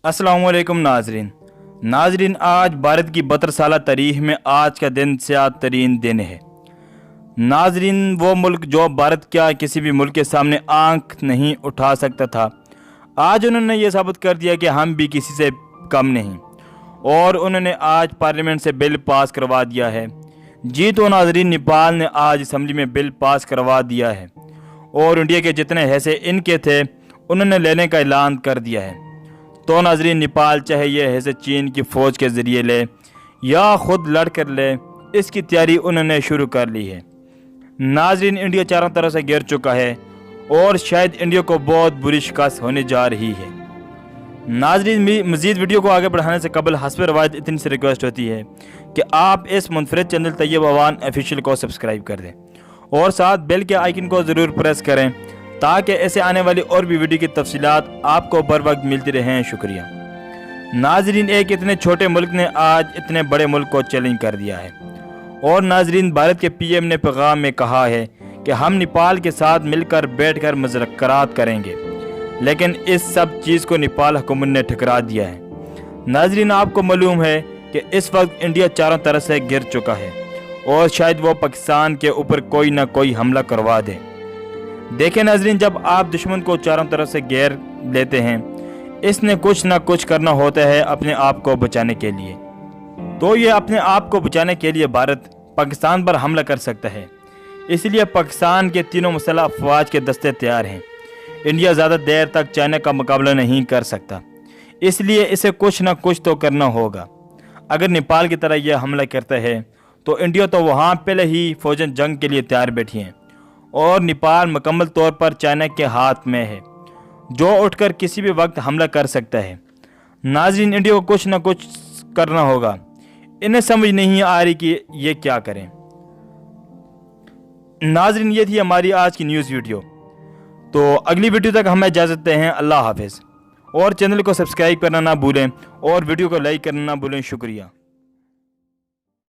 अस्सलाम वालेकुम नाजरीन, आज भारत की 72 साल तारीख में आज का दिन स्याद तरीन दिन है। नाजरीन, वो मुल्क जो भारत क्या किसी भी मुल्क के सामने आंख नहीं उठा सकता था, आज उन्होंने ये साबित कर दिया कि हम भी किसी से कम नहीं, और उन्होंने आज पार्लियामेंट से बिल पास करवा दिया है। जी तो नाजरीन, नेपाल ने आज असम्बली में बिल पास करवा दिया है और इंडिया के जितने हिस्से इनके थे उन्होंने लेने का ऐलान कर दिया है। तो नाजरीन, नेपाल चाहे ये हिस्से चीन की फ़ौज के ज़रिए ले या ख़ुद लड़ कर ले, इसकी तैयारी उन्होंने शुरू कर ली है। नाजरीन, इंडिया चारों तरफ से गिर चुका है और शायद इंडिया को बहुत बुरी शिकस्त होने जा रही है। नाजरीन, मज़ीद वीडियो को आगे बढ़ाने से कबल हस्ब रवायत इतनी सी रिक्वेस्ट होती है कि आप इस मुनफरिद चैनल तैयब अवान ऑफिशियल को सब्सक्राइब कर दें और साथ बेल के आइकन को ज़रूर प्रेस करें ताकि ऐसे आने वाली और भी वीडियो की तफसीलात आपको बर वक्त मिलती रहें। शुक्रिया। नाजरीन, एक इतने छोटे मुल्क ने आज इतने बड़े मुल्क को चैलेंज कर दिया है और नाजरीन, भारत के पीएम ने पैगाम में कहा है कि हम नेपाल के साथ मिलकर बैठकर मुज़ाकरात करेंगे, लेकिन इस सब चीज़ को नेपाल हुकूमत ने ठुकरा दिया है। नाजरीन, आपको मालूम है कि इस वक्त इंडिया चारों तरफ से गिर चुका है और शायद वो पाकिस्तान के ऊपर कोई ना कोई हमला करवा दे। देखें नाजरीन, जब आप दुश्मन को चारों तरफ से घेर लेते हैं, इसने कुछ ना कुछ करना होता है अपने आप को बचाने के लिए। तो ये अपने आप को बचाने के लिए भारत पाकिस्तान पर हमला कर सकता है, इसलिए पाकिस्तान के तीनों मुसल्लह अफवाज के दस्ते तैयार हैं। इंडिया ज़्यादा देर तक चाइना का मुकाबला नहीं कर सकता, इसलिए इसे कुछ ना कुछ तो करना होगा। अगर नेपाल की तरह यह हमला करता है तो इंडिया तो वहाँ पहले ही फौजन जंग के लिए तैयार बैठी हैं और नेपाल मुकम्मल तौर पर चाइना के हाथ में है, जो उठकर किसी भी वक्त हमला कर सकता है। नाज़रीन, इंडिया को कुछ ना कुछ करना होगा, इन्हें समझ नहीं आ रही कि ये क्या करें। नाज़रीन, ये थी हमारी आज की न्यूज़ वीडियो। तो अगली वीडियो तक हमें इजाज़त दें हैं। अल्लाह हाफिज़। और चैनल को सब्सक्राइब करना ना भूलें और वीडियो को लाइक करना ना भूलें। शुक्रिया।